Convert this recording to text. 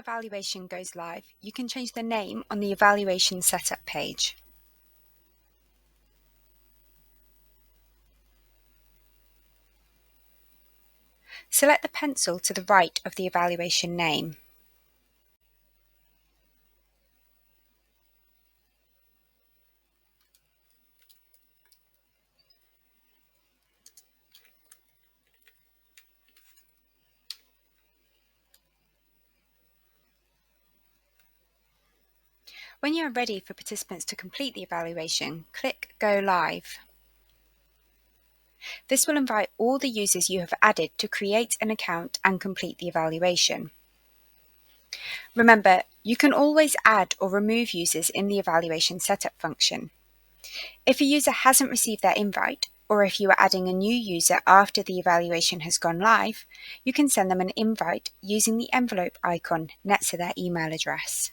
evaluation goes live, you can change the name on the Evaluation Setup page. Select the pencil to the right of the evaluation name. When you are ready for participants to complete the evaluation, click Go Live. This will invite all the users you have added to create an account and complete the evaluation. Remember, you can always add or remove users in the Evaluation Setup function. If a user hasn't received their invite, or if you are adding a new user after the evaluation has gone live, you can send them an invite using the envelope icon next to their email address.